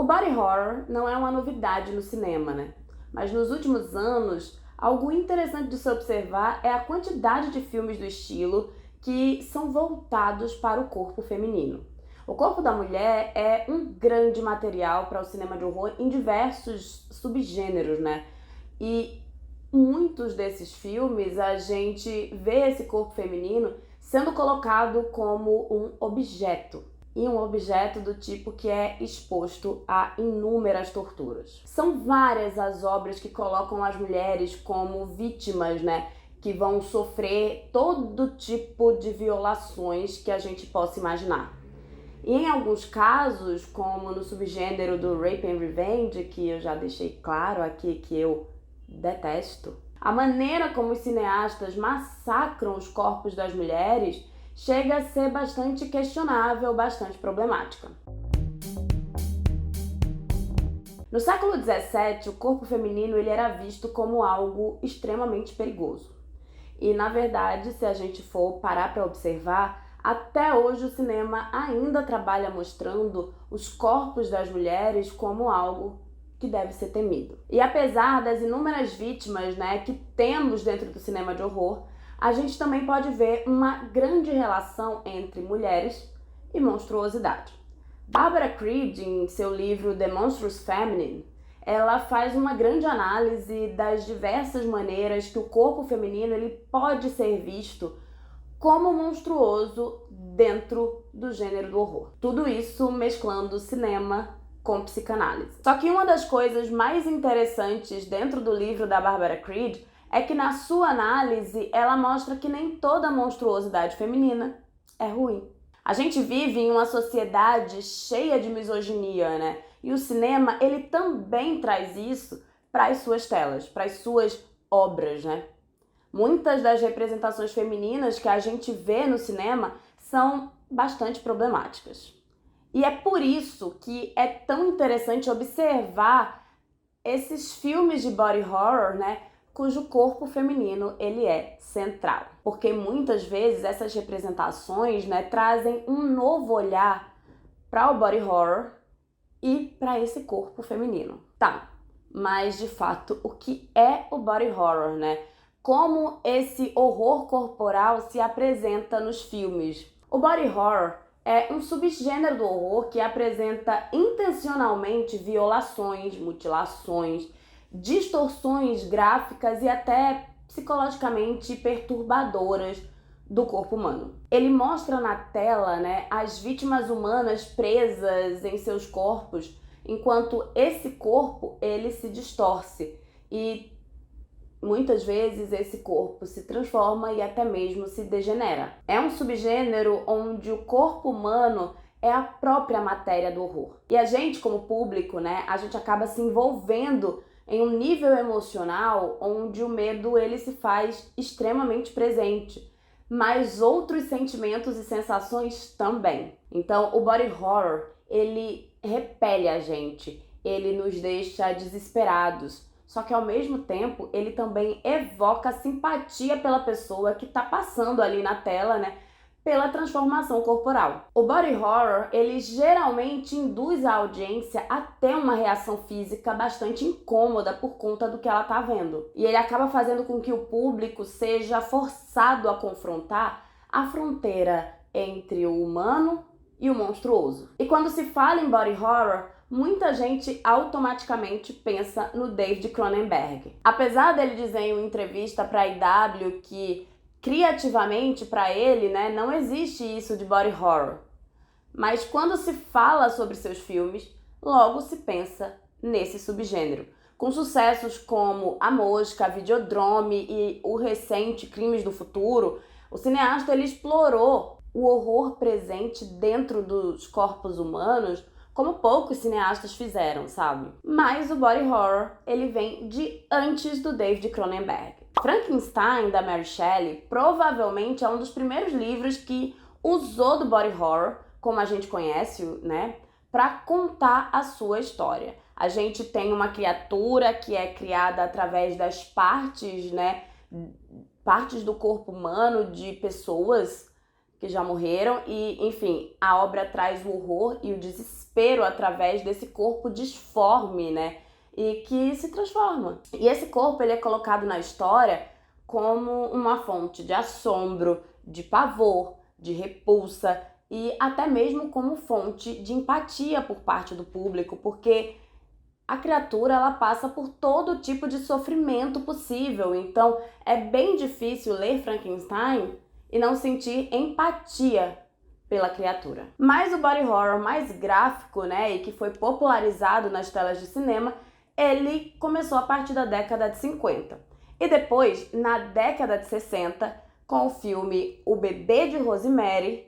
body horror não é uma novidade no cinema, né? Mas nos últimos anos, algo interessante de se observar é a quantidade de filmes do estilo que são voltados para o corpo feminino. O corpo da mulher é um grande material para o cinema de horror em diversos subgêneros, né? E muitos desses filmes a gente vê esse corpo feminino sendo colocado como um objeto. E um objeto do tipo que é exposto a inúmeras torturas. São várias as obras que colocam as mulheres como vítimas, né? Que vão sofrer todo tipo de violações que a gente possa imaginar. E em alguns casos, como no subgênero do Rape and Revenge, que eu já deixei claro aqui que eu detesto, a maneira como os cineastas massacram os corpos das mulheres chega a ser bastante questionável, bastante problemática. No século XVII, o corpo feminino ele era visto como algo extremamente perigoso. E, na verdade, se a gente for parar para observar, até hoje o cinema ainda trabalha mostrando os corpos das mulheres como algo que deve ser temido. E apesar das inúmeras vítimas, né, que temos dentro do cinema de horror, a gente também pode ver uma grande relação entre mulheres e monstruosidade. Barbara Creed, em seu livro The Monstrous Feminine, ela faz uma grande análise das diversas maneiras que o corpo feminino ele pode ser visto como monstruoso dentro do gênero do horror. Tudo isso mesclando cinema com psicanálise. Só que uma das coisas mais interessantes dentro do livro da Barbara Creed é que na sua análise ela mostra que nem toda monstruosidade feminina é ruim. A gente vive em uma sociedade cheia de misoginia, né? E o cinema, ele também traz isso para as suas telas, para as suas obras, né? Muitas das representações femininas que a gente vê no cinema são bastante problemáticas. E é por isso que é tão interessante observar esses filmes de body horror, né? Cujo corpo feminino ele é central. Porque muitas vezes essas representações, né, trazem um novo olhar para o body horror e para esse corpo feminino. Tá, mas de fato, o que é o body horror, né? Como esse horror corporal se apresenta nos filmes? O body horror é um subgênero do horror que apresenta intencionalmente violações, mutilações, distorções gráficas e até psicologicamente perturbadoras do corpo humano. Ele mostra na tela, né, as vítimas humanas presas em seus corpos, enquanto esse corpo ele se distorce e muitas vezes esse corpo se transforma e até mesmo se degenera. É um subgênero onde o corpo humano é a própria matéria do horror. E a gente, como público, né, a gente acaba se envolvendo em um nível emocional onde o medo ele se faz extremamente presente, mas outros sentimentos e sensações também. Então, o body horror, ele repele a gente, ele nos deixa desesperados, só que ao mesmo tempo ele também evoca simpatia pela pessoa que está passando ali na tela, né? Pela transformação corporal. O body horror, ele geralmente induz a audiência a ter uma reação física bastante incômoda por conta do que ela tá vendo. E ele acaba fazendo com que o público seja forçado a confrontar a fronteira entre o humano e o monstruoso. E quando se fala em body horror, muita gente automaticamente pensa no David Cronenberg. Apesar dele dizer em uma entrevista para a IW que criativamente para ele, né, não existe isso de body horror. Mas quando se fala sobre seus filmes, logo se pensa nesse subgênero. Com sucessos como A Mosca, Videodrome e o recente Crimes do Futuro, o cineasta ele explorou o horror presente dentro dos corpos humanos como poucos cineastas fizeram, sabe? Mas o body horror, ele vem de antes do David Cronenberg. Frankenstein, da Mary Shelley, provavelmente é um dos primeiros livros que usou do body horror, como a gente conhece, né, para contar a sua história. A gente tem uma criatura que é criada através das partes, né, partes do corpo humano de pessoas que já morreram e, enfim, a obra traz o horror e o desespero através desse corpo disforme, né? E que se transforma. E esse corpo, ele é colocado na história como uma fonte de assombro, de pavor, de repulsa e até mesmo como fonte de empatia por parte do público, porque a criatura ela passa por todo tipo de sofrimento possível. Então é bem difícil ler Frankenstein e não sentir empatia pela criatura. Mas o body horror mais gráfico, né, e que foi popularizado nas telas de cinema, ele começou a partir da década de 50. E depois, na década de 60, com o filme O Bebê de Rosemary,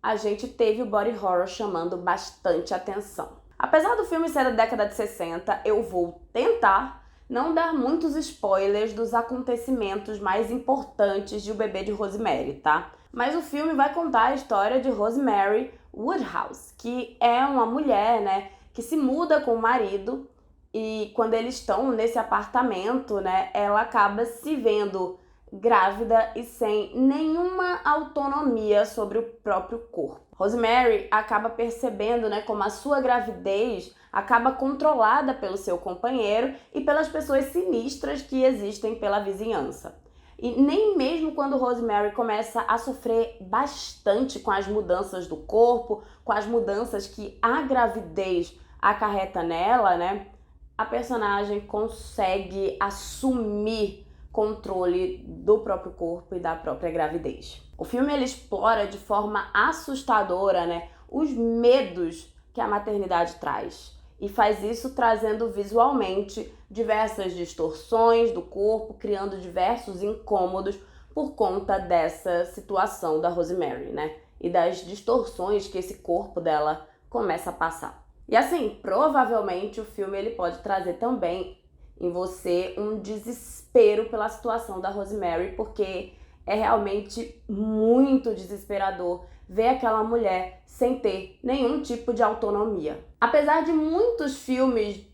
a gente teve o body horror chamando bastante atenção. Apesar do filme ser da década de 60, eu vou tentar não dar muitos spoilers dos acontecimentos mais importantes de O Bebê de Rosemary, tá? Mas o filme vai contar a história de Rosemary Woodhouse, que é uma mulher, né, que se muda com o marido e quando eles estão nesse apartamento, né, ela acaba se vendo grávida e sem nenhuma autonomia sobre o próprio corpo. Rosemary acaba percebendo, né, como a sua gravidez acaba controlada pelo seu companheiro e pelas pessoas sinistras que existem pela vizinhança. E nem mesmo quando Rosemary começa a sofrer bastante com as mudanças do corpo, com as mudanças que a gravidez acarreta nela, né, a personagem consegue assumir controle do próprio corpo e da própria gravidez. O filme ele explora de forma assustadora, né, os medos que a maternidade traz e faz isso trazendo visualmente diversas distorções do corpo, criando diversos incômodos por conta dessa situação da Rosemary, né, e das distorções que esse corpo dela começa a passar. E assim, provavelmente o filme ele pode trazer também em você um desespero pela situação da Rosemary, porque é realmente muito desesperador ver aquela mulher sem ter nenhum tipo de autonomia. Apesar de muitos filmes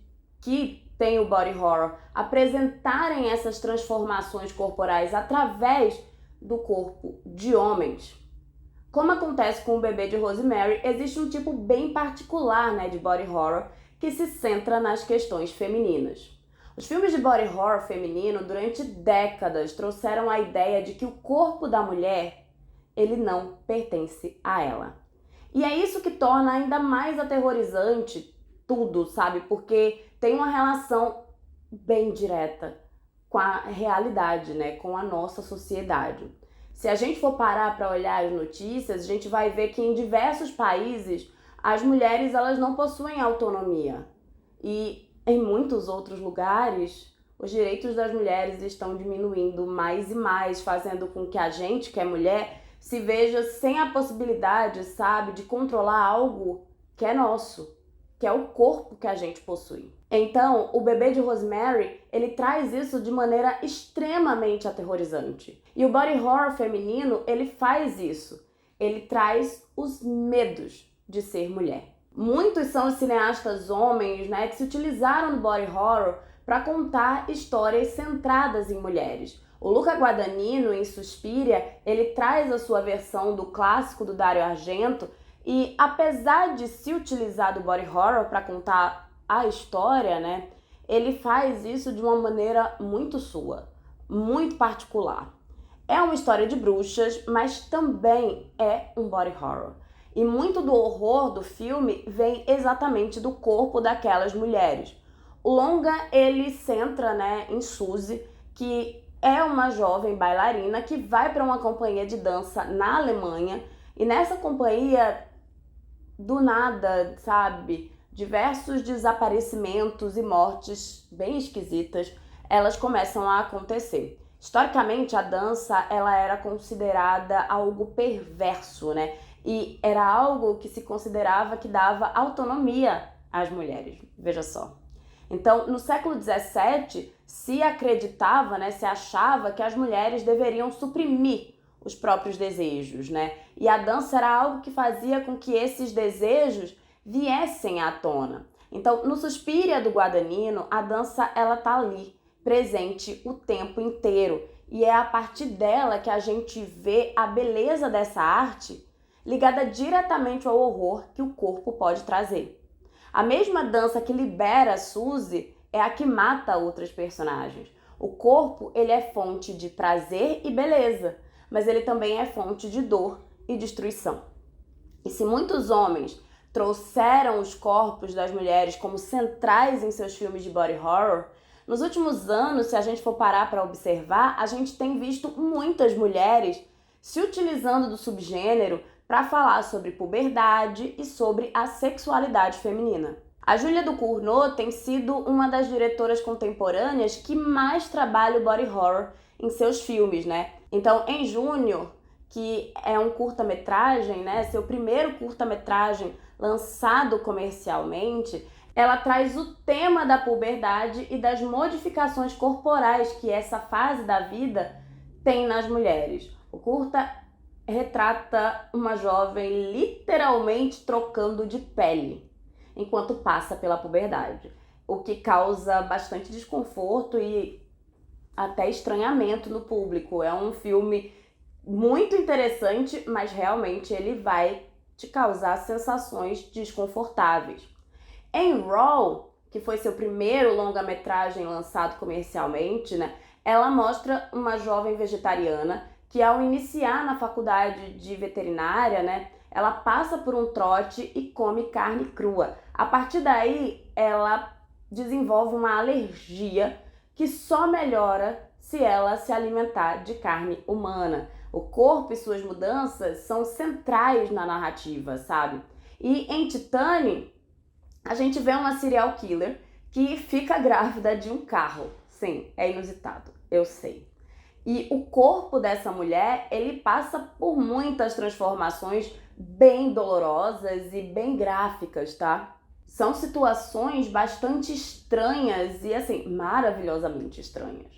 que têm o body horror apresentarem essas transformações corporais através do corpo de homens, como acontece com o Bebê de Rosemary, existe um tipo bem particular, né, de body horror que se centra nas questões femininas. Os filmes de body horror feminino, durante décadas, trouxeram a ideia de que o corpo da mulher, ele não pertence a ela. E é isso que torna ainda mais aterrorizante tudo, sabe? Porque tem uma relação bem direta com a realidade, né? Com a nossa sociedade. Se a gente for parar para olhar as notícias, a gente vai ver que em diversos países as mulheres elas não possuem autonomia. E em muitos outros lugares, os direitos das mulheres estão diminuindo mais e mais, fazendo com que a gente, que é mulher, se veja sem a possibilidade, sabe, de controlar algo que é nosso, que é o corpo que a gente possui. Então, o Bebê de Rosemary, ele traz isso de maneira extremamente aterrorizante. E o body horror feminino, ele faz isso. Ele traz os medos de ser mulher. Muitos são os cineastas homens, né, que se utilizaram do body horror para contar histórias centradas em mulheres. O Luca Guadagnino, em Suspiria, ele traz a sua versão do clássico do Dario Argento e, apesar de se utilizar do body horror para contar a história, né, ele faz isso de uma maneira muito sua, muito particular. É uma história de bruxas, mas também é um body horror. E muito do horror do filme vem exatamente do corpo daquelas mulheres. O longa, ele centra, né, em Suzy, que é uma jovem bailarina que vai para uma companhia de dança na Alemanha. E nessa companhia, do nada, sabe, diversos desaparecimentos e mortes bem esquisitas, elas começam a acontecer. Historicamente, a dança ela era considerada algo perverso, né? E era algo que se considerava que dava autonomia às mulheres, veja só. Então, no século XVII, se acreditava, né, se achava que as mulheres deveriam suprimir os próprios desejos, né? E a dança era algo que fazia com que esses desejos viessem à tona. Então, no Suspiria do Guadagnino, a dança ela tá ali, presente o tempo inteiro. e é a partir dela que a gente vê a beleza dessa arte ligada diretamente ao horror que o corpo pode trazer. A mesma dança que libera Suzy é a que mata outras personagens. O corpo, ele é fonte de prazer e beleza, mas ele também é fonte de dor e destruição. E se muitos homens trouxeram os corpos das mulheres como centrais em seus filmes de body horror, nos últimos anos, se a gente for parar para observar, a gente tem visto muitas mulheres se utilizando do subgênero para falar sobre puberdade e sobre a sexualidade feminina. A Julia Ducournau tem sido uma das diretoras contemporâneas que mais trabalha o body horror em seus filmes, né? Então, em Júnior, que é um curta-metragem, né? Seu primeiro curta-metragem lançado comercialmente, ela traz o tema da puberdade e das modificações corporais que essa fase da vida tem nas mulheres. O curta retrata uma jovem literalmente trocando de pele enquanto passa pela puberdade, o que causa bastante desconforto e até estranhamento no público. É um filme muito interessante, mas realmente ele vai te causar sensações desconfortáveis. Em Raw, que foi seu primeiro longa-metragem lançado comercialmente, né, ela mostra uma jovem vegetariana que, ao iniciar na faculdade de veterinária, né, ela passa por um trote e come carne crua. A partir daí, ela desenvolve uma alergia que só melhora se ela se alimentar de carne humana. O corpo e suas mudanças são centrais na narrativa, sabe? E em Titane, a gente vê uma serial killer que fica grávida de um carro. Sim, é inusitado, eu sei. E o corpo dessa mulher, ele passa por muitas transformações bem dolorosas e bem gráficas, tá? São situações bastante estranhas e, assim, maravilhosamente estranhas.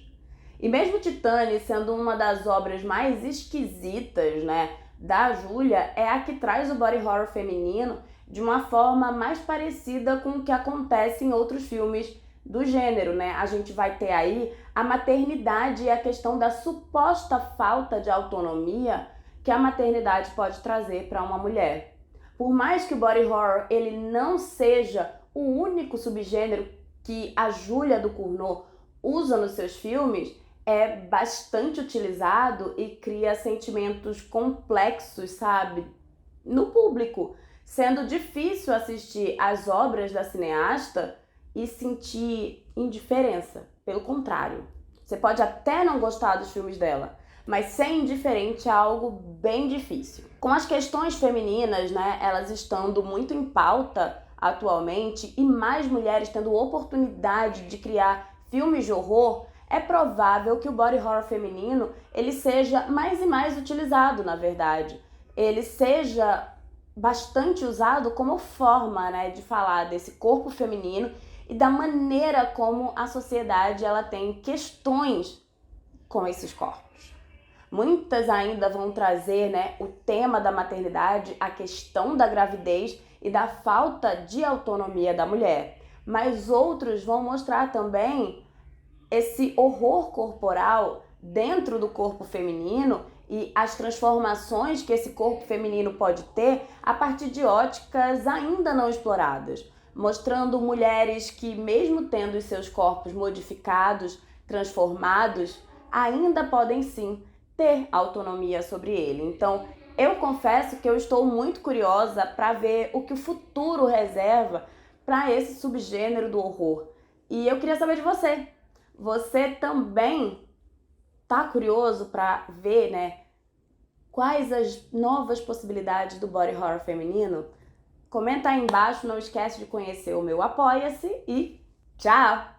E mesmo Titane sendo uma das obras mais esquisitas, né, da Julia, é a que traz o body horror feminino de uma forma mais parecida com o que acontece em outros filmes do gênero, né? A gente vai ter aí a maternidade e a questão da suposta falta de autonomia que a maternidade pode trazer para uma mulher. Por mais que o body horror ele não seja o único subgênero que a Julia Ducournau usa nos seus filmes, é bastante utilizado e cria sentimentos complexos, sabe, no público, sendo difícil assistir às obras da cineasta e sentir indiferença. Pelo contrário, você pode até não gostar dos filmes dela, mas ser indiferente é algo bem difícil. Com as questões femininas, né, elas estando muito em pauta atualmente e mais mulheres tendo oportunidade de criar filmes de horror, é provável que o body horror feminino ele seja mais e mais utilizado, na verdade. Ele seja bastante usado como forma, né, de falar desse corpo feminino e da maneira como a sociedade ela tem questões com esses corpos. Muitas ainda vão trazer, né, o tema da maternidade, a questão da gravidez e da falta de autonomia da mulher. Mas outros vão mostrar também esse horror corporal dentro do corpo feminino e as transformações que esse corpo feminino pode ter a partir de óticas ainda não exploradas, mostrando mulheres que, mesmo tendo os seus corpos modificados, transformados, ainda podem sim ter autonomia sobre ele. Então, eu confesso que eu estou muito curiosa para ver o que o futuro reserva para esse subgênero do horror. E eu queria saber de você. Você também tá curioso para ver, né, quais as novas possibilidades do body horror feminino? Comenta aí embaixo, não esquece de conhecer o meu Apoia-se e tchau!